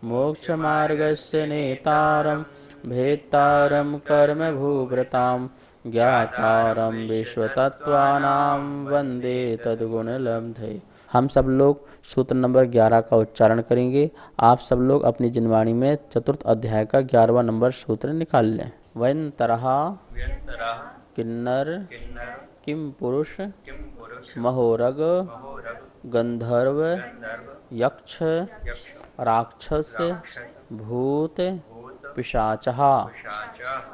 मोक्षमार्गस्य नेतारं भेत्तारं कर्मभूभृतां ज्ञातारं विश्वतत्त्वानां वन्दे तद्गुणलब्धये। हम सब लोग सूत्र नंबर 11 का उच्चारण करेंगे। आप सब लोग अपनी जिनवाणी में चतुर्थ अध्याय का 11वां नंबर सूत्र निकाल लें। वयंतरः किन्नर किम पुरुष महोरग गंधर्व यक्ष राक्षस भूत पिशाचः।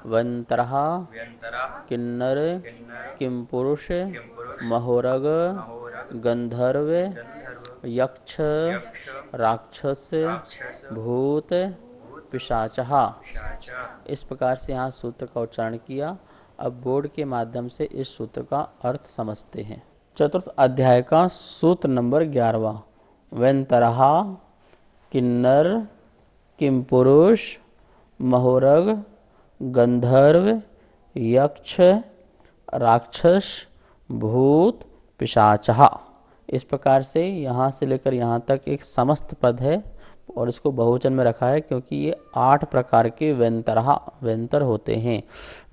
वयंतरः किन्नर किम पुरुष महोरग गंधर्व यक्ष राक्षस भूत पिशाचः। इस प्रकार से यहाँ सूत्र का उच्चारण किया। अब बोर्ड के माध्यम से इस सूत्र का अर्थ समझते हैं। चतुर्थ अध्याय का सूत्र नंबर 11वां। वयंतरः किन्नर किम पुरुष महोरग गंधर्व यक्ष राक्षस भूत पिशाचः। इस प्रकार से यहाँ से लेकर यहाँ तक एक समस्त पद है और इसको बहुवचन में रखा है क्योंकि ये 8 प्रकार के व्यंतर होते हैं।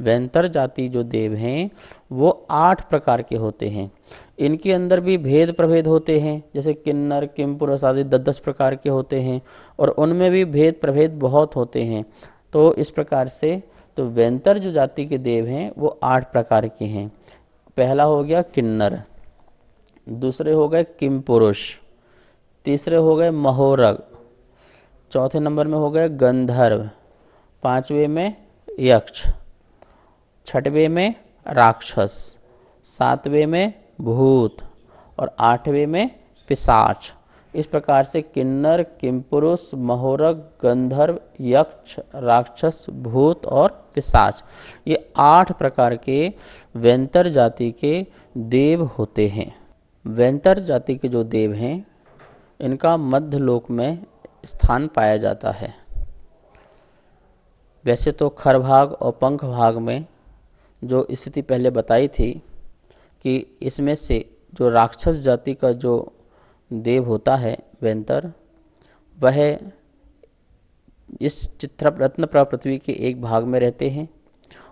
व्यंतर जाति जो देव हैं वो 8 प्रकार के होते हैं। इनके अंदर भी भेद प्रभेद होते हैं, जैसे किन्नर किम पुरुष आदि 10-10 प्रकार के होते हैं और उनमें भी भेद प्रभेद बहुत होते हैं। तो इस प्रकार से तो व्यंतर जो जाति के देव हैं वो 8 प्रकार के हैं। पहला हो गया किन्नर, दूसरे हो गए किम पुरुष, तीसरे हो गए महोरग, चौथे नंबर में हो गए गंधर्व, पांचवें में यक्ष, छठवें में राक्षस, सातवें में भूत और आठवें में पिशाच। इस प्रकार से किन्नर किमपुरुष महोरग गंधर्व यक्ष राक्षस भूत और पिशाच ये 8 प्रकार के व्यंतर जाति के देव होते हैं। व्यंतर जाति के जो देव हैं इनका मध्य लोक में स्थान पाया जाता है। वैसे तो खर भाग और पंख भाग में जो स्थिति पहले बताई थी कि इसमें से जो राक्षस जाति का जो देव होता है व्यंतर, वह इस चित्र रत्न पृथ्वी के एक भाग में रहते हैं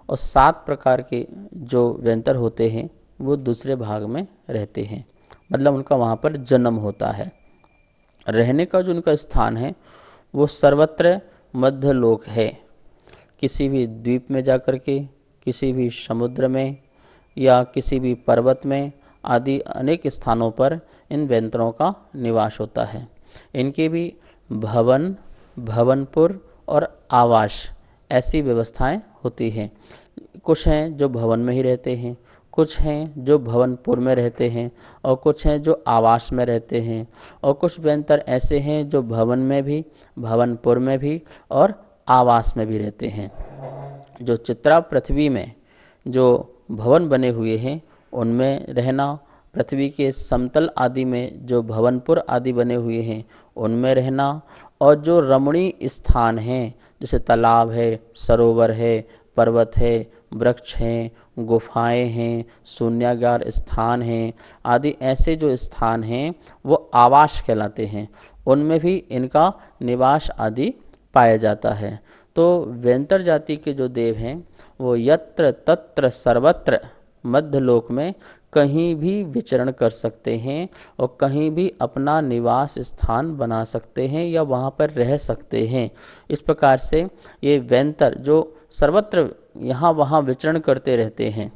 और 7 प्रकार के जो व्यंतर होते हैं वो दूसरे भाग में रहते हैं। मतलब उनका वहाँ पर जन्म होता है। रहने का जो उनका स्थान है वो सर्वत्र मध्य लोक है। किसी भी द्वीप में जाकर के, किसी भी समुद्र में या किसी भी पर्वत में आदि अनेक स्थानों पर इन व्यंतरों का निवास होता है। इनके भी भवन, भवनपुर और आवास ऐसी व्यवस्थाएं होती हैं। कुछ हैं जो भवन में ही रहते हैं, कुछ हैं जो भवनपुर में रहते हैं और कुछ हैं जो आवास में रहते हैं और कुछ व्यंतर ऐसे हैं जो भवन में भी, भवनपुर में भी और आवास में भी रहते हैं। जो चित्रा पृथ्वी में जो भवन बने हुए हैं उनमें रहना, पृथ्वी के समतल आदि में जो भवनपुर आदि बने हुए हैं उनमें रहना, और जो रमणीय स्थान हैं जैसे तालाब है, सरोवर है, पर्वत है, वृक्ष हैं, गुफाएं हैं, शून्यागार स्थान हैं आदि ऐसे जो स्थान हैं वो आवास कहलाते हैं। उनमें भी इनका निवास आदि पाया जाता है। तो व्यंतर जाति के जो देव हैं वो यत्र तत्र सर्वत्र मध्य लोक में कहीं भी विचरण कर सकते हैं और कहीं भी अपना निवास स्थान बना सकते हैं या वहाँ पर रह सकते हैं। इस प्रकार से ये व्यंतर जो सर्वत्र यहाँ वहाँ विचरण करते रहते हैं,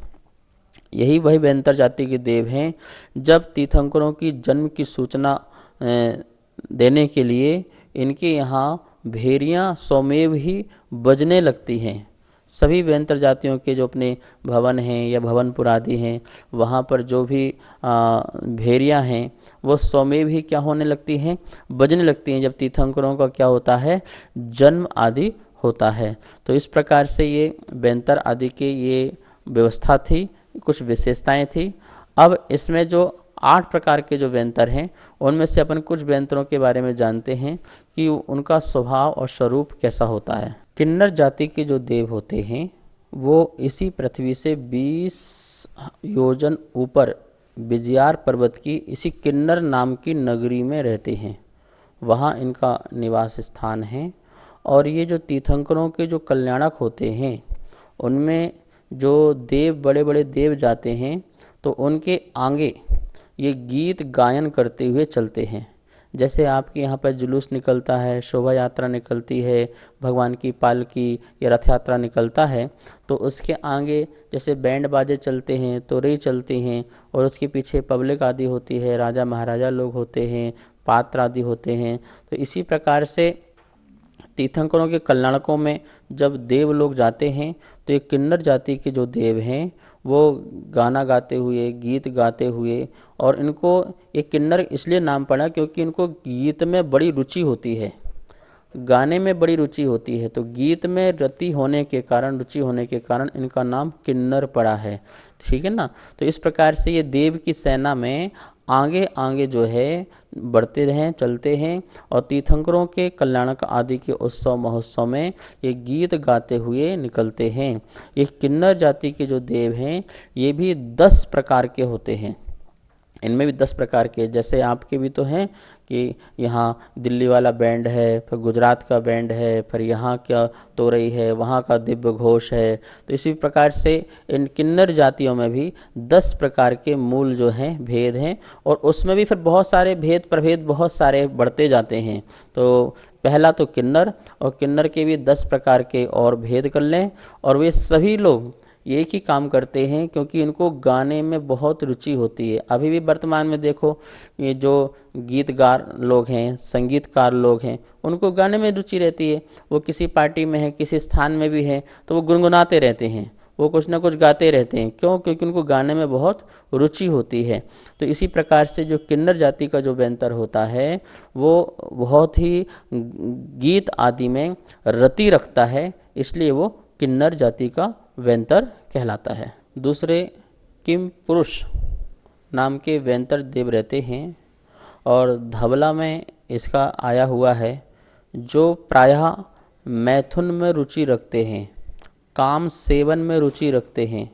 यही वही व्यंतर जाति के देव हैं। जब तीर्थंकरों की जन्म की सूचना देने के लिए इनके यहाँ भेरियाँ स्वमेव ही बजने लगती हैं। सभी व्यंतर जातियों के जो अपने भवन हैं या भवनपुर आदि हैं वहाँ पर जो भी भेरियाँ हैं वो स्वमेव ही क्या होने लगती हैं, बजने लगती हैं जब तीर्थंकरों का क्या होता है, जन्म आदि होता है। तो इस प्रकार से ये व्यंतर आदि के ये व्यवस्था थी, कुछ विशेषताएं थी। अब इसमें जो 8 प्रकार के जो व्यंतर हैं उनमें से अपन कुछ व्यंतरों के बारे में जानते हैं कि उनका स्वभाव और स्वरूप कैसा होता है। किन्नर जाति के जो देव होते हैं वो इसी पृथ्वी से 20 योजन ऊपर विजयार पर्वत की इसी किन्नर नाम की नगरी में रहते हैं वहाँ इनका निवास स्थान है। और ये जो तीर्थंकरों के जो कल्याणक होते हैं, उनमें जो देव, बड़े बड़े देव जाते हैं तो उनके आगे ये गीत गायन करते हुए चलते हैं। जैसे आपके यहाँ पर जुलूस निकलता है, शोभा यात्रा निकलती है, भगवान की पालकी या रथ यात्रा निकलता है, तो उसके आगे जैसे बैंड बाजे चलते हैं, तोरई चलती हैं, और उसके पीछे पब्लिक आदि होती है, राजा महाराजा लोग होते हैं, पात्र आदि होते हैं। तो इसी प्रकार से तीर्थंकरों के कल्याणकों में जब देव लोग जाते हैं तो ये किन्नर जाति के जो देव हैं वो गाना गाते हुए, गीत गाते हुए, और इनको एक किन्नर इसलिए नाम पड़ा क्योंकि इनको गीत में बड़ी रुचि होती है, गाने में बड़ी रुचि होती है। तो गीत में रुचि होने के कारण इनका नाम किन्नर पड़ा है। ठीक है ना। तो इस प्रकार से ये देव की सेना में आगे आगे जो है बढ़ते हैं, चलते हैं, और तीर्थंकरों के कल्याणक आदि के उत्सव महोत्सव में ये गीत गाते हुए निकलते हैं। ये किन्नर जाति के जो देव हैं ये भी 10 प्रकार के होते हैं। इनमें भी 10 प्रकार के, जैसे आपके भी तो हैं कि यहाँ दिल्ली वाला बैंड है, फिर गुजरात का बैंड है, फिर यहाँ क्या तोरई है, वहाँ का दिव्य घोष है। तो इसी प्रकार से इन किन्नर जातियों में भी 10 प्रकार के मूल जो हैं भेद हैं, और उसमें भी फिर बहुत सारे भेद प्रभेद बहुत सारे बढ़ते जाते हैं। तो पहला तो किन्नर, और किन्नर के भी 10 प्रकार के और भेद कर लें, और वे सभी लोग एक ही काम करते हैं क्योंकि इनको गाने में बहुत रुचि होती है। अभी भी वर्तमान में देखो, ये जो गीतकार लोग हैं, संगीतकार लोग हैं, उनको गाने में रुचि रहती है। वो किसी पार्टी में है, किसी स्थान में भी है, तो वो गुनगुनाते रहते हैं, वो कुछ ना कुछ गाते रहते हैं। क्यों? क्योंकि उनको गाने में बहुत रुचि होती है। तो इसी प्रकार से जो किन्नर जाति का जो बैंतर होता है वो बहुत ही गीत आदि में रति रखता है, इसलिए वो किन्नर जाति का वेंतर कहलाता है। दूसरे किम पुरुष नाम के वेंतर देव रहते हैं, और धवला में इसका आया हुआ है, जो प्रायः मैथुन में रुचि रखते हैं, काम सेवन में रुचि रखते हैं।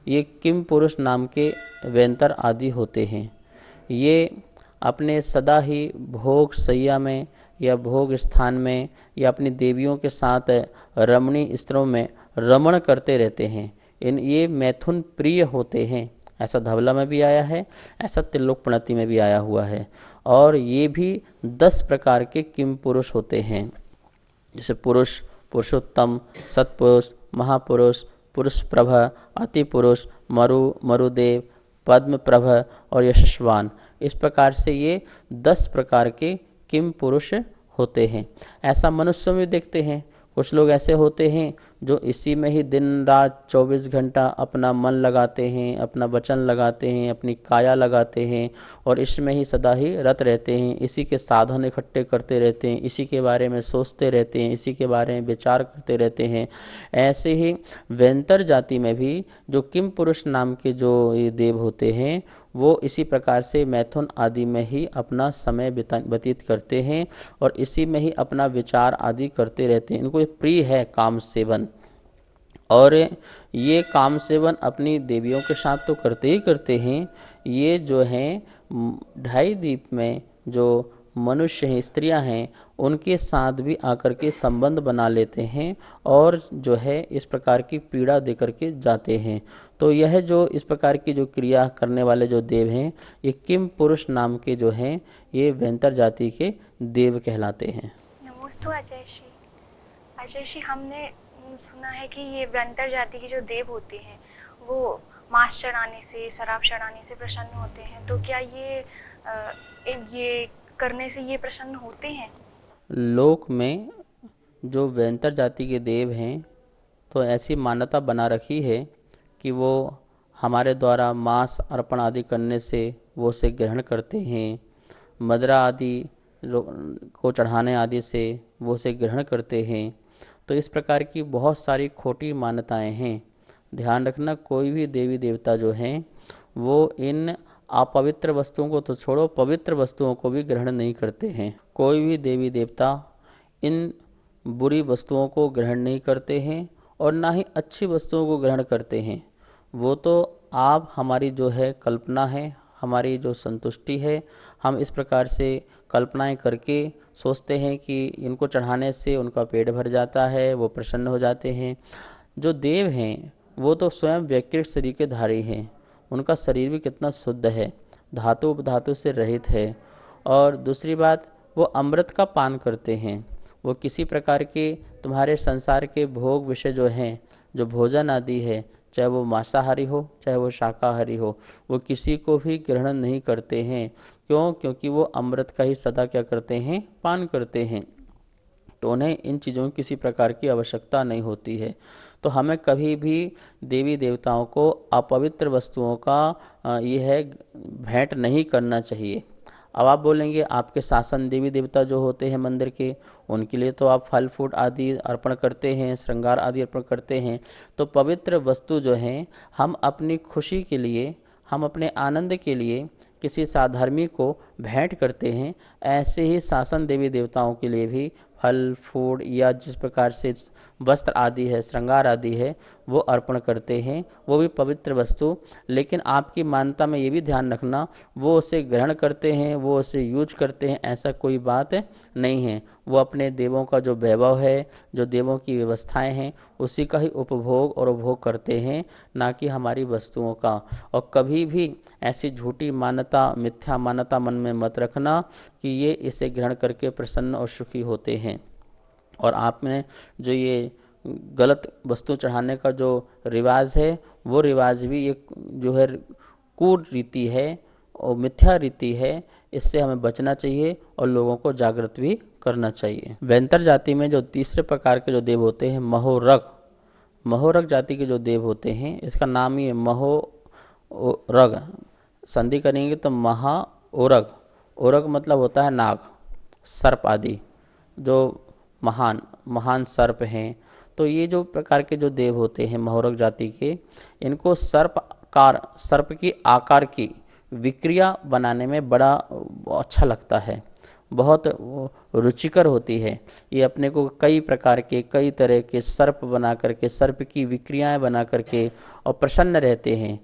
ये किम पुरुष नाम के वेंतर आदि होते हैं। ये अपने सदा ही भोग सैया में या भोग स्थान में या अपनी देवियों के साथ रमणीय स्त्रों में रमण करते रहते हैं। ये मैथुन प्रिय होते हैं। ऐसा धवला में भी आया है, ऐसा त्रिलोक प्रणति में भी आया हुआ है। और ये भी 10 प्रकार के किम पुरुष होते हैं, जैसे पुरुष, पुरुषोत्तम, सत्पुरुष, महापुरुष, पुरुष प्रभ, अति पुरुष, मरुदेव, पद्म प्रभ और यशस्वान। इस प्रकार से ये 10 प्रकार के किम पुरुष होते हैं। ऐसा मनुष्य में देखते हैं, कुछ लोग ऐसे होते हैं जो इसी में ही दिन रात 24 घंटा अपना मन लगाते हैं, अपना वचन लगाते हैं, अपनी काया लगाते हैं, और इसमें ही सदा ही रत रहते हैं। इसी के साधन इकट्ठे करते रहते हैं, इसी के बारे में सोचते रहते हैं, इसी के बारे में विचार करते रहते हैं। ऐसे ही वेंतर जाति में भी जो किम पुरुष नाम के जो ये देव होते हैं वो इसी प्रकार से मैथुन आदि में ही अपना समय व्यतीत करते हैं, और इसी में ही अपना विचार आदि करते रहते हैं। इनको प्रिय है काम सेवन, और ये काम सेवन अपनी देवियों के साथ तो करते ही करते हैं। ये जो हैं 2.5 द्वीप में जो मनुष्य हैं, स्त्रियां हैं, उनके साथ भी आकर के संबंध बना लेते हैं, और जो है इस प्रकार की पीड़ा दे करके जाते हैं। तो यह जो इस प्रकार की जो क्रिया करने वाले जो देव हैं, ये किम पुरुष नाम के जो हैं, ये वेंतर जाति के देव कहलाते हैं। नमोस्तु आचार्य श्री, हमने सुना है कि ये वेंतर जाति के जो देव होते हैं वो मांस चढ़ाने से, शराब चढ़ाने से प्रसन्न होते हैं। तो क्या ये करने से ये प्रसन्न होते हैं? लोक में जो वेंतर जाति के देव हैं तो ऐसी मान्यता बना रखी है कि वो हमारे द्वारा मांस अर्पण आदि करने से वो उसे ग्रहण करते हैं, मदरा आदि को चढ़ाने आदि से वो उसे ग्रहण करते हैं। तो इस प्रकार की बहुत सारी खोटी मान्यताएं हैं। ध्यान रखना, कोई भी देवी देवता जो हैं वो इन अपवित्र वस्तुओं को तो छोड़ो, पवित्र वस्तुओं को भी ग्रहण नहीं करते हैं। कोई भी देवी देवता इन बुरी वस्तुओं को ग्रहण नहीं करते हैं, और ना ही अच्छी वस्तुओं को ग्रहण करते हैं। वो तो आप हमारी जो है कल्पना है, हमारी जो संतुष्टि है, हम इस प्रकार से कल्पनाएं करके सोचते हैं कि इनको चढ़ाने से उनका पेट भर जाता है, वो प्रसन्न हो जाते हैं। जो देव हैं वो तो स्वयं व्यक्तिगत शरीर के धारी हैं, उनका शरीर भी कितना शुद्ध है, धातु उपधातु से रहित है। और दूसरी बात, वो अमृत का पान करते हैं। वो किसी प्रकार के तुम्हारे संसार के भोग विषय जो हैं, जो भोजन आदि है, चाहे वो मांसाहारी हो चाहे वो शाकाहारी हो, वो किसी को भी ग्रहण नहीं करते हैं। क्यों? क्योंकि वो अमृत का ही सदा क्या करते हैं? पान करते हैं। तो उन्हें इन चीज़ों की किसी प्रकार की आवश्यकता नहीं होती है। तो हमें कभी भी देवी देवताओं को अपवित्र वस्तुओं का ये है भेंट नहीं करना चाहिए। अब आप बोलेंगे आपके शासन देवी देवता जो होते हैं मंदिर के, उनके लिए तो आप फल फूल आदि अर्पण करते हैं, श्रृंगार आदि अर्पण करते हैं। तो पवित्र वस्तु जो हैं हम अपनी खुशी के लिए, हम अपने आनंद के लिए किसी साधर्मी को भेंट करते हैं। ऐसे ही शासन देवी देवताओं के लिए भी फल फूल या जिस प्रकार से वस्त्र आदि है, श्रृंगार आदि है, वो अर्पण करते हैं, वो भी पवित्र वस्तु। लेकिन आपकी मान्यता में ये भी ध्यान रखना, वो उसे ग्रहण करते हैं, वो उसे यूज करते हैं, ऐसा कोई बात नहीं है। वो अपने देवों का जो वैभव है, जो देवों की व्यवस्थाएं हैं, उसी का ही उपभोग और उपभोग करते हैं, ना कि हमारी वस्तुओं का। और कभी भी ऐसी झूठी मान्यता, मिथ्या मान्यता मन में मत रखना कि ये इसे ग्रहण करके प्रसन्न और सुखी होते हैं। और आप में जो ये गलत वस्तु चढ़ाने का जो रिवाज है, वो रिवाज भी एक जो है कुरीति है और मिथ्या रीति है। इससे हमें बचना चाहिए और लोगों को जागृत भी करना चाहिए। वैंतर जाति में जो तीसरे प्रकार के जो देव होते हैं, महोरग, महोरग जाति के जो देव होते हैं, इसका नाम ही है महोरग। संधि करेंगे तो महा ओरग। ओरग मतलब होता है नाग, सर्प आदि, जो महान महान सर्प हैं। तो ये जो प्रकार के जो देव होते हैं महोरग जाति के, इनको सर्प की आकार की विक्रिया बनाने में बड़ा अच्छा लगता है, बहुत रुचिकर होती है। ये अपने को कई प्रकार के, कई तरह के सर्प बना करके, सर्प की विक्रियाएं बना करके और प्रसन्न रहते हैं।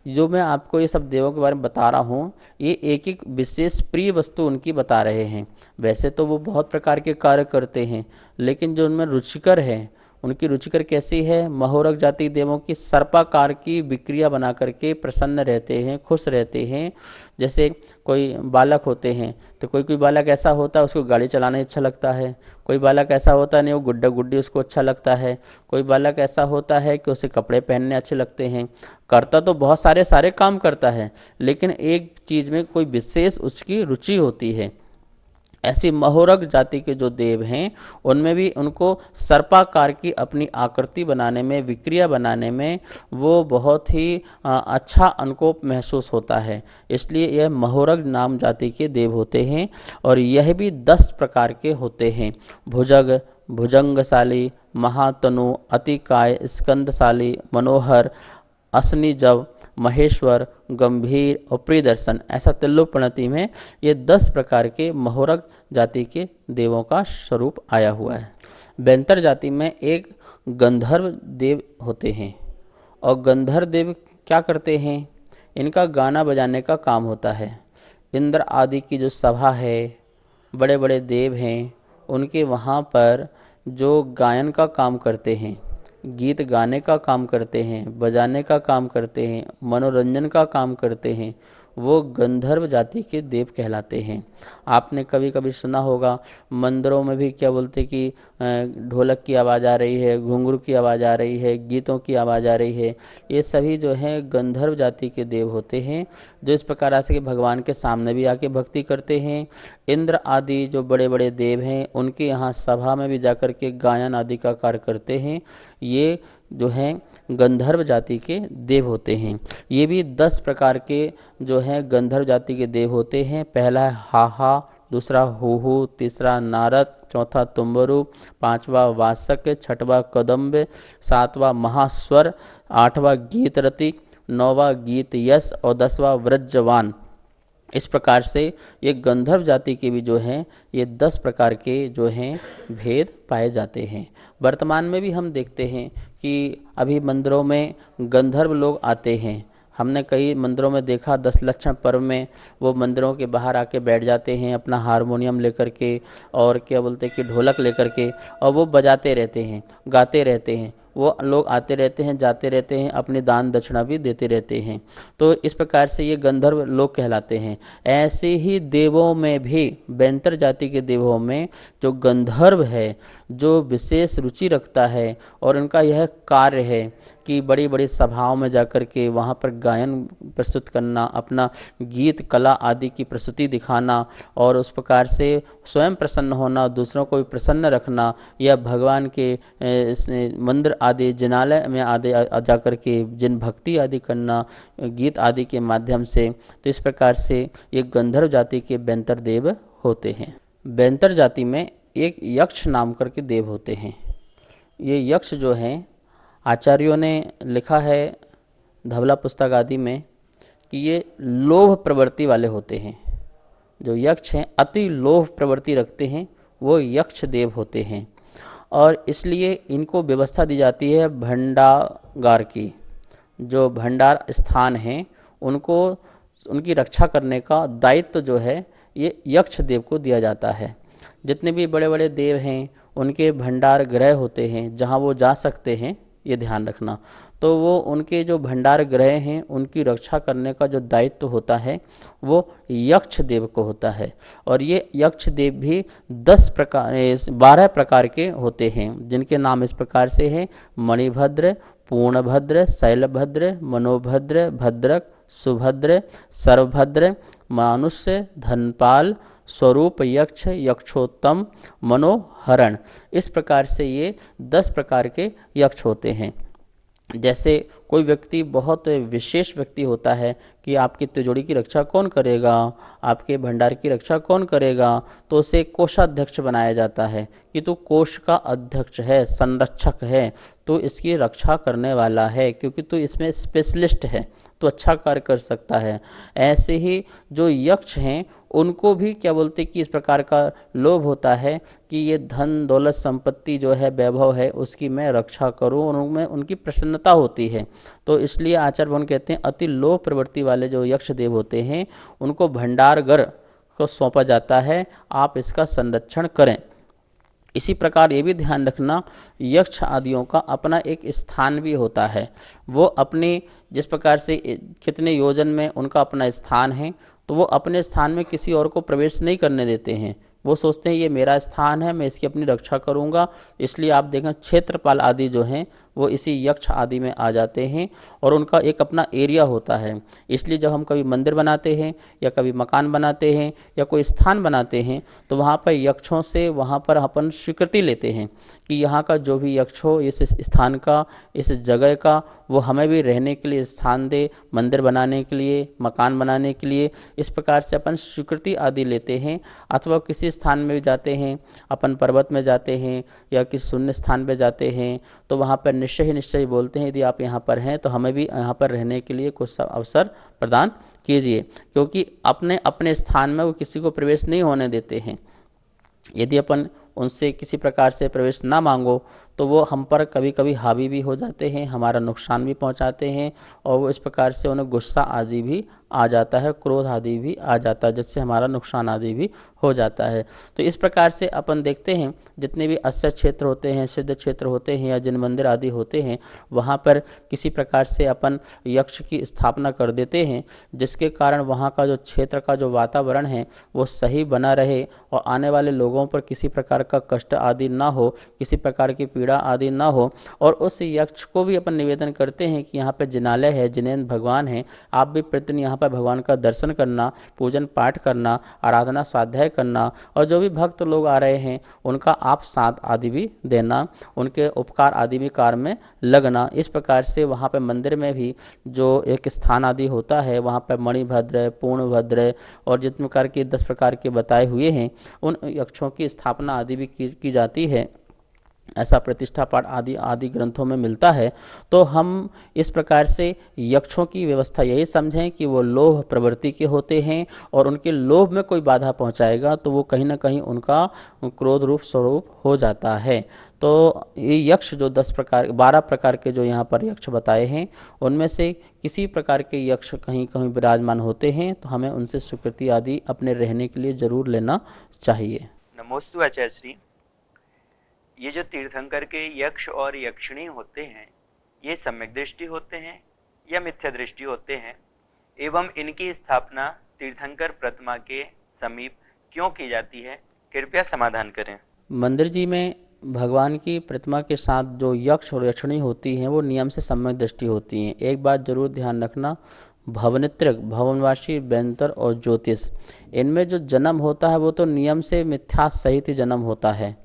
जो मैं आपको ये सब देवों के बारे में बता रहा हूँ, ये एक एक विशेष प्रिय वस्तु उनकी बता रहे हैं। वैसे तो वो बहुत प्रकार के कार्य करते हैं, लेकिन जो उनमें रुचिकर है, उनकी रुचिकर कैसी है? महोरग जाति देवों की सर्पाकार की विक्रिया बना करके प्रसन्न रहते हैं, खुश रहते हैं। जैसे कोई बालक होते हैं, तो कोई कोई बालक ऐसा होता है उसको गाड़ी चलाना अच्छा लगता है, कोई बालक ऐसा होता है नहीं वो गुड्डा गुड्डी उसको अच्छा लगता है, कोई बालक ऐसा होता है कि उसे कपड़े पहनने अच्छे लगते हैं। करता तो बहुत सारे काम करता है, लेकिन एक चीज़ में कोई विशेष उसकी रुचि होती है। ऐसी महोरग जाति के जो देव हैं, उनमें भी उनको सर्पाकार की अपनी आकृति बनाने में, विक्रिया बनाने में वो बहुत ही अच्छा उनको महसूस होता है। इसलिए यह महोरग नाम जाति के देव होते हैं। और यह भी 10 प्रकार के होते हैं। भुजग, भुजंगशाली, महातनु, अतिकाय, स्कंदशाली, मनोहर, असनिजव, महेश्वर, गंभीर और प्रियदर्शन, ऐसा तिल्लोपनति में ये 10 प्रकार के महोरग जाति के देवों का स्वरूप आया हुआ है। वैंतर जाति में एक गंधर्व देव होते हैं। और गंधर्व देव क्या करते हैं? इनका गाना बजाने का काम होता है। इंद्र आदि की जो सभा है, बड़े बड़े देव हैं, उनके वहाँ पर जो गायन का काम करते हैं, गीत गाने का काम करते हैं, बजाने का काम करते हैं, मनोरंजन का काम करते हैं, वो गंधर्व जाति के देव कहलाते हैं। आपने कभी कभी सुना होगा मंदिरों में भी क्या बोलते कि ढोलक की आवाज़ आ रही है, घुंघरू की आवाज़ आ रही है, गीतों की आवाज़ आ रही है। ये सभी जो है गंधर्व जाति के देव होते हैं, जो इस प्रकार से भगवान के सामने भी आके भक्ति करते हैं। इंद्र आदि जो बड़े बड़े देव हैं, उनके यहाँ सभा में भी जाकर के गायन आदि का कार्य करते हैं। ये जो हैं गंधर्व जाति के देव होते हैं। ये भी 10 प्रकार के जो हैं गंधर्व जाति के देव होते हैं। पहला है हाहा, दूसरा हुहु, तीसरा नारद, चौथा तुम्बरु, पांचवा वासक, छठवा कदम्ब, सातवां महास्वर, आठवां गीतरति, नौवां गीत यश और 10वां व्रजवान। इस प्रकार से ये गंधर्व जाति के भी जो हैं ये 10 प्रकार के जो हैं भेद पाए जाते हैं। वर्तमान में भी हम देखते हैं कि अभी मंदिरों में गंधर्व लोग आते हैं। हमने कई मंदिरों में देखा 10 लक्षण पर्व में वो मंदिरों के बाहर आके बैठ जाते हैं अपना हारमोनियम लेकर के और क्या बोलते हैं कि ढोलक लेकर के, और वो बजाते रहते हैं, गाते रहते हैं। वो लोग आते रहते हैं, जाते रहते हैं, अपनी दान दक्षिणा भी देते रहते हैं। तो इस प्रकार से ये गंधर्व लोग कहलाते हैं। ऐसे ही देवों में भी, बैंतर जाति के देवों में जो गंधर्व है, जो विशेष रुचि रखता है और उनका यह कार्य है कि बड़ी बड़ी सभाओं में जाकर के वहाँ पर गायन प्रस्तुत करना, अपना गीत कला आदि की प्रस्तुति दिखाना और उस प्रकार से स्वयं प्रसन्न होना, दूसरों को भी प्रसन्न रखना, या भगवान के मंदिर आदि जिनालय में आदि जाकर के जिन भक्ति आदि करना गीत आदि के माध्यम से। तो इस प्रकार से ये गंधर्व जाति के बैंतर देव होते हैं। बैंतर जाति में एक यक्ष नाम करके देव होते हैं। ये यक्ष जो हैं, आचार्यों ने लिखा है धवला पुस्तक आदि में कि ये लोभ प्रवृत्ति वाले होते हैं। जो यक्ष हैं अति लोभ प्रवृत्ति रखते हैं, वो यक्ष देव होते हैं। और इसलिए इनको व्यवस्था दी जाती है भंडागार की। जो भंडार स्थान हैं उनको, उनकी रक्षा करने का दायित्व जो है ये यक्ष देव को दिया जाता है। जितने भी बड़े बड़े देव हैं उनके भंडार गृह होते हैं जहाँ वो जा सकते हैं, ये ध्यान रखना। तो वो उनके जो भंडार गृह हैं उनकी रक्षा करने का जो दायित्व होता है वो यक्ष देव को होता है। और ये यक्ष देव भी 12 प्रकार के होते हैं, जिनके नाम इस प्रकार से हैं: मणिभद्र, पूर्णभद्र, शैलभद्र, मनोभद्र, भद्रक, सुभद्र, सर्वभद्र, मानुष्य, धनपाल, स्वरूप यक्ष, यक्षोत्तम, मनोहरण। इस प्रकार से ये 10 प्रकार के यक्ष होते हैं। जैसे कोई व्यक्ति बहुत विशेष व्यक्ति होता है कि आपकी तिजोरी की रक्षा कौन करेगा, आपके भंडार की रक्षा कौन करेगा, तो उसे कोषाध्यक्ष बनाया जाता है कि तू कोष का अध्यक्ष है, संरक्षक है, तो इसकी रक्षा करने वाला है, क्योंकि तू इसमें स्पेशलिस्ट है, तो अच्छा कार्य कर सकता है। ऐसे ही जो यक्ष हैं उनको भी क्या बोलते कि इस प्रकार का लोभ होता है कि ये धन दौलत संपत्ति जो है, वैभव है, उसकी मैं रक्षा करूं, और उनमें उनकी प्रसन्नता होती है। तो इसलिए आचार्य भगवान कहते हैं अति लोभ प्रवृत्ति वाले जो यक्ष देव होते हैं उनको भंडारगर को सौंपा जाता है, आप इसका संरक्षण करें। इसी प्रकार ये भी ध्यान रखना, यक्ष आदियों का अपना एक स्थान भी होता है। वो अपने जिस प्रकार से कितने योजन में उनका अपना स्थान है, तो वो अपने स्थान में किसी और को प्रवेश नहीं करने देते हैं। वो सोचते हैं ये मेरा स्थान है, मैं इसकी अपनी रक्षा करूंगा। इसलिए आप देखें क्षेत्रपाल आदि जो हैं वो इसी यक्ष आदि में आ जाते हैं और उनका एक अपना एरिया होता है। इसलिए जब हम कभी मंदिर बनाते हैं या कभी मकान बनाते हैं या कोई स्थान बनाते हैं तो वहाँ पर यक्षों से वहाँ पर अपन स्वीकृति लेते हैं कि यहाँ का जो भी यक्ष हो इस स्थान का, इस जगह का, वो हमें भी रहने के लिए स्थान दे, मंदिर बनाने के लिए, मकान बनाने के लिए। इस प्रकार से अपन स्वीकृति आदि लेते हैं। अथवा किसी स्थान में भी जाते हैं, अपन पर्वत में जाते हैं या किसी शून्य स्थान पे जाते हैं, तो वहाँ पर निश्चय बोलते हैं यदि आप यहाँ पर हैं तो हमें भी यहाँ पर रहने के लिए कुछ अवसर प्रदान कीजिए, क्योंकि अपने अपने स्थान में वो किसी को प्रवेश नहीं होने देते हैं। यदि अपन उनसे किसी प्रकार से प्रवेश ना मांगो तो वो हम पर कभी कभी हावी भी हो जाते हैं, हमारा नुकसान भी पहुंचाते हैं, और वो इस प्रकार से उन्हें गुस्सा आदि भी आ जाता है, क्रोध आदि भी आ जाता है, जिससे हमारा नुकसान आदि भी हो जाता है। तो इस प्रकार से अपन देखते हैं जितने भी अस्य क्षेत्र होते हैं, सिद्ध क्षेत्र होते हैं या जिन मंदिर आदि होते हैं, वहाँ पर किसी प्रकार से अपन यक्ष की स्थापना कर देते हैं, जिसके कारण वहाँ का जो क्षेत्र का जो वातावरण है वो सही बना रहे और आने वाले लोगों पर किसी प्रकार का कष्ट आदि ना हो, किसी प्रकार की पीड़ा आदि ना हो। और उस यक्ष को भी अपन निवेदन करते हैं कि यहाँ पर जिनालय है, जिनेन्द्र भगवान हैं, आप भी प्रतिदिन यहाँ पर भगवान का दर्शन करना, पूजन पाठ करना, आराधना स्वाध्याय करना, और जो भी भक्त लोग आ रहे हैं उनका आप साथ आदि भी देना, उनके उपकार आदि भी कार्य में लगना। इस प्रकार से वहाँ पर मंदिर में भी जो एक स्थान आदि होता है वहाँ पर मणिभद्र, पूर्णभद्र और जितने प्रकार के 10 प्रकार के बताए हुए हैं उन यक्षों की स्थापना आदि भी की जाती है। ऐसा प्रतिष्ठा पाठ आदि आदि ग्रंथों में मिलता है। तो हम इस प्रकार से यक्षों की व्यवस्था यही समझें कि वो लोभ प्रवृत्ति के होते हैं, और उनके लोभ में कोई बाधा पहुंचाएगा तो वो कहीं ना कहीं उनका क्रोध रूप स्वरूप हो जाता है। तो ये यक्ष जो 12 प्रकार के जो यहाँ पर यक्ष बताए हैं, उनमें से किसी प्रकार के यक्ष कहीं कहीं विराजमान होते हैं तो हमें उनसे स्वीकृति आदि अपने रहने के लिए जरूर लेना चाहिए। नमोस्तु आचार्य श्री। ये जो तीर्थंकर के यक्ष और यक्षिणी होते हैं, ये सम्यक दृष्टि होते हैं या मिथ्या दृष्टि होते हैं, एवं इनकी स्थापना तीर्थंकर प्रतिमा के समीप क्यों की जाती है, कृपया समाधान करें। मंदिर जी में भगवान की प्रतिमा के साथ जो यक्ष और यक्षिणी होती हैं वो नियम से सम्यक दृष्टि होती हैं। एक बात जरूर ध्यान रखना, भवनित्रक, भवनवासी, व्यंतर और ज्योतिष, इनमें जो जन्म होता है वो तो नियम से मिथ्या सहित ही जन्म होता है,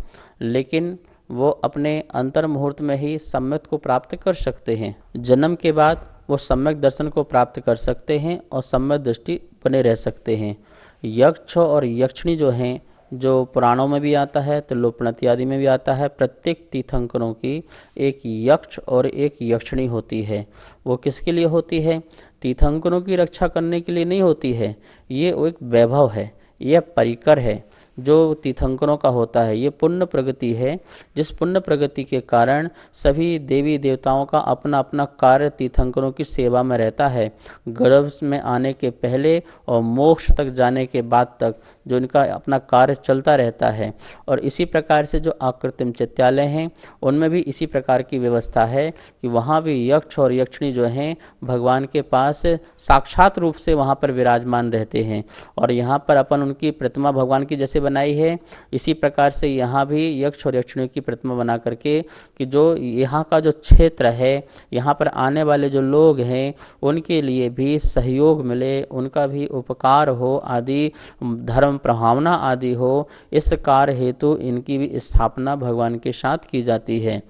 लेकिन वो अपने अंतर मुहूर्त में ही सम्यक को प्राप्त कर सकते हैं। जन्म के बाद वो सम्यक दर्शन को प्राप्त कर सकते हैं और सम्यक दृष्टि बने रह सकते हैं। यक्ष और यक्षिणी जो हैं, जो पुराणों में भी आता है, त्रिलोकप्रणति आदि में भी आता है, प्रत्येक तीर्थंकरों की एक यक्ष और एक यक्षिणी होती है। वो किसके लिए होती है? तीर्थंकरों की रक्षा करने के लिए नहीं होती है। ये एक वैभव है, यह परिकर है जो तीर्थंकरों का होता है। ये पुण्य प्रगति है, जिस पुण्य प्रगति के कारण सभी देवी देवताओं का अपना अपना कार्य तीर्थंकरों की सेवा में रहता है। गर्भ में आने के पहले और मोक्ष तक जाने के बाद तक जो इनका अपना कार्य चलता रहता है। और इसी प्रकार से जो आकृतिम चैत्यालय हैं, उनमें भी इसी प्रकार की व्यवस्था है कि वहाँ भी यक्ष और यक्षिणी जो हैं भगवान के पास साक्षात रूप से वहाँ पर विराजमान रहते हैं। और यहाँ पर अपन उनकी प्रतिमा भगवान की जैसे बनाई है, इसी प्रकार से यहाँ भी यक्ष और यक्षिणियों की प्रतिमा बना करके कि जो यहाँ का जो क्षेत्र है, यहाँ पर आने वाले जो लोग हैं, उनके लिए भी सहयोग मिले, उनका भी उपकार हो आदि, धर्म प्रभावना आदि हो, इस कार्य हेतु इनकी भी स्थापना भगवान के साथ की जाती है।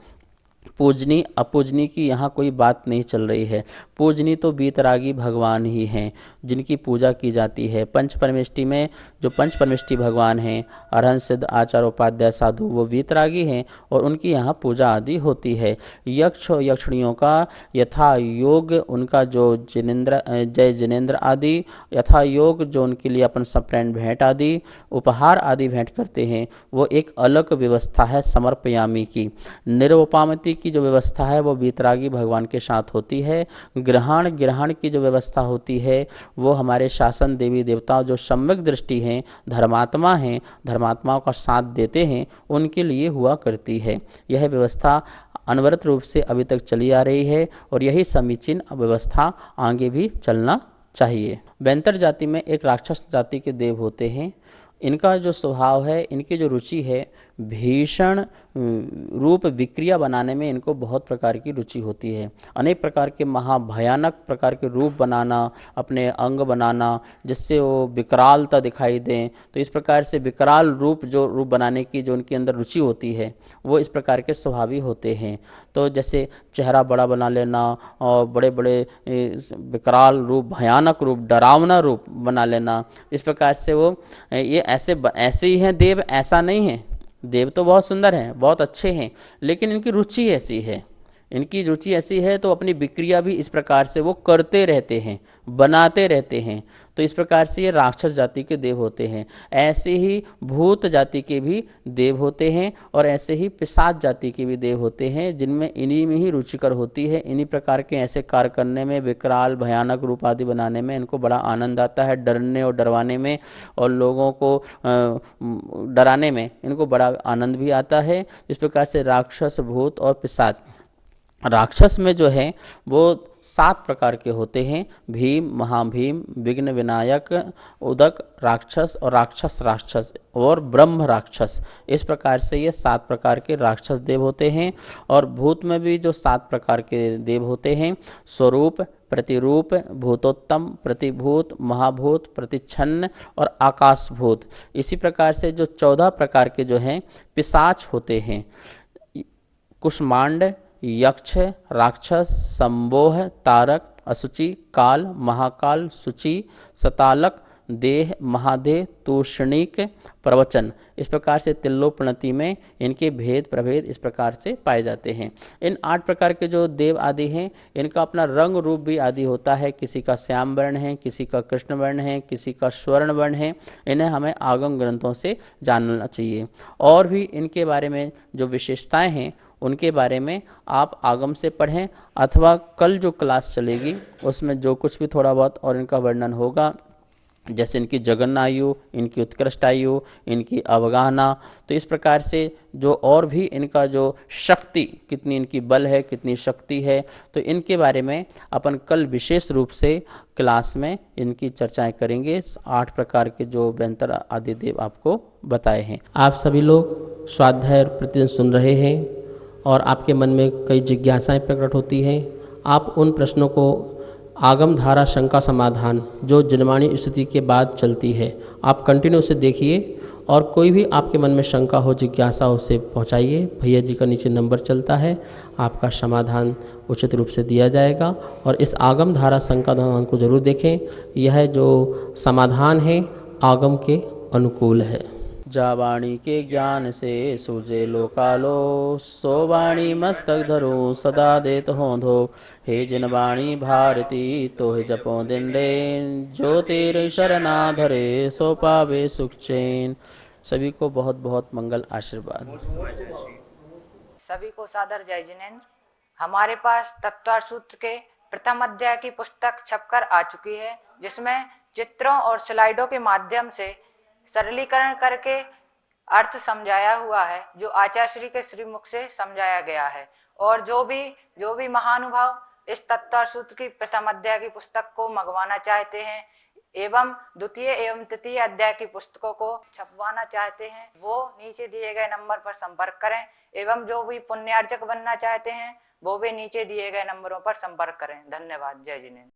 पूजनी अपूजनी की यहाँ कोई बात नहीं चल रही है। पूजनी तो बीतरागी भगवान ही हैं जिनकी पूजा की जाती है। पंच परमेष्टि में जो पंच परमेष्टि भगवान हैं, अरहंत सिद्ध आचार्य उपाध्याय साधु, वो बीतरागी हैं और उनकी यहाँ पूजा आदि होती है। यक्ष और यक्षिणियों का यथा योग उनका जो जय जिनेन्द्र आदि यथा योग जो उनके लिए अपन सप्रेंड भेंट आदि उपहार आदि भेंट करते हैं, वो एक अलग व्यवस्था है समर्पयामी की। निरुपमाति की जो व्यवस्था है वो बीतरागी भगवान के साथ होती है। ग्रहण की जो व्यवस्था होती है वो हमारे शासन देवी देवता जो सम्यक दृष्टि हैं, धर्मात्मा हैं, धर्मात्माओं का साथ देते हैं, उनके लिए हुआ करती है। यह व्यवस्था अनवरत रूप से अभी तक चली आ रही है और यही समीचीन व्यवस्था आगे भी चलना चाहिए। व्यंतर जाति में एक राक्षस जाति के देव होते हैं। इनका जो स्वभाव है, इनकी जो रुचि है, भीषण रूप विक्रिया बनाने में इनको बहुत प्रकार की रुचि होती है। अनेक प्रकार के महाभयानक प्रकार के रूप बनाना, अपने अंग बनाना जिससे वो विकरालता दिखाई दें। तो इस प्रकार से विकराल रूप बनाने की जो उनके अंदर रुचि होती है वो इस प्रकार के स्वभावी होते हैं। तो जैसे चेहरा बड़ा बना लेना और बड़े बड़े विकराल रूप, भयानक रूप, डरावना रूप बना लेना, इस प्रकार से वो ये ऐसे ही हैं देव, ऐसा नहीं है। देव तो बहुत सुंदर हैं, बहुत अच्छे हैं, लेकिन इनकी रुचि ऐसी है, इनकी रुचि ऐसी है तो अपनी विक्रिया भी इस प्रकार से वो करते रहते हैं, बनाते रहते हैं। तो इस प्रकार से ये राक्षस जाति के देव होते हैं। ऐसे ही भूत जाति के भी देव होते हैं और ऐसे ही पिशाच जाति के भी देव होते हैं, जिनमें इन्हीं में ही रुचिकर होती है। इन्हीं प्रकार के ऐसे कार्य करने में, विकराल भयानक रूप आदि बनाने में इनको बड़ा आनंद आता है। डरने और डरवाने में और लोगों को डराने में इनको बड़ा आनंद भी आता है। इस प्रकार से राक्षस, भूत और पिशाच। राक्षस में जो है वो 7 प्रकार के होते हैं। भीम, महाभीम, विघ्न विनायक, उदक राक्षस और राक्षस और ब्रह्म राक्षस। इस प्रकार से ये 7 प्रकार के राक्षस देव होते हैं। और भूत में भी जो 7 प्रकार के देव होते हैं, स्वरूप, प्रतिरूप, भूतोत्तम, प्रतिभूत, महाभूत, प्रतिच्छन्न और आकाशभूत। इसी प्रकार से जो 14 प्रकार के जो हैं पिशाच होते हैं, कुष्मांड, यक्ष, राक्षस, संबोह, तारक, असुचि, काल, महाकाल, सुचि, सतालक, देह महादेह तूषणिक प्रवचन, इस प्रकार से तिल्लोपनति में इनके भेद प्रभेद इस प्रकार से पाए जाते हैं। इन 8 प्रकार के जो देव आदि हैं इनका अपना रंग रूप भी आदि होता है, किसी का श्याम वर्ण है, किसी का कृष्ण वर्ण है, किसी का स्वर्ण वर्ण है। इन्हें हमें आगम ग्रंथों से जानना चाहिए। और भी इनके बारे में जो विशेषताएं हैं उनके बारे में आप आगम से पढ़ें, अथवा कल जो क्लास चलेगी उसमें जो कुछ भी थोड़ा बहुत और इनका वर्णन होगा, जैसे इनकी जगन आयु, इनकी उत्कृष्ट आयु, इनकी अवगाहना, तो इस प्रकार से जो और भी इनका जो शक्ति, कितनी इनकी बल है, कितनी शक्ति है, तो इनके बारे में अपन कल विशेष रूप से क्लास में इनकी चर्चाएं करेंगे। 8 प्रकार के जो व्यंतर आदि देव आपको बताए हैं। आप सभी लोग स्वाध्याय प्रतिदिन सुन रहे हैं और आपके मन में कई जिज्ञासाएं प्रकट होती हैं। आप उन प्रश्नों को आगम धारा शंका समाधान जो जिनवाणी स्थिति के बाद चलती है, आप कंटिन्यू से देखिए और कोई भी आपके मन में शंका हो, जिज्ञासा हो, उसे पहुंचाइए। भैया जी का नीचे नंबर चलता है, आपका समाधान उचित रूप से दिया जाएगा। और इस आगम धारा शंका समाधान को जरूर देखें, यह जो समाधान है आगम के अनुकूल है। जा वाणी के ज्ञान से सूझे लोकालो, सो वाणी मस्तक धरो सदा देत होंधो। हे जिन वाणी भारती तोहि जपो दिन रैन, जो तेरे शरणा धरे सो पावे सुख चैन। सभी को बहुत बहुत मंगल आशीर्वाद। सभी को सादर जय जिनेन्द्र। हमारे पास तत्वार्थ सूत्र के प्रथम अध्याय की पुस्तक छपकर आ चुकी है, जिसमें चित्रों और स्लाइडों के माध्यम से सरलीकरण करके अर्थ समझाया हुआ है, जो आचार्य श्री के श्रीमुख से समझाया गया है। और जो भी महानुभाव इस तत्वार्थ सूत्र की प्रथम अध्याय की पुस्तक को मंगवाना चाहते हैं एवं द्वितीय एवं तृतीय अध्याय की पुस्तकों को छपवाना चाहते हैं, वो नीचे दिए गए नंबर पर संपर्क करें। एवं जो भी पुण्यार्जक बनना चाहते हैं वो भी नीचे दिए गए नंबरों पर संपर्क करें। धन्यवाद। जय जिनेन्द्र।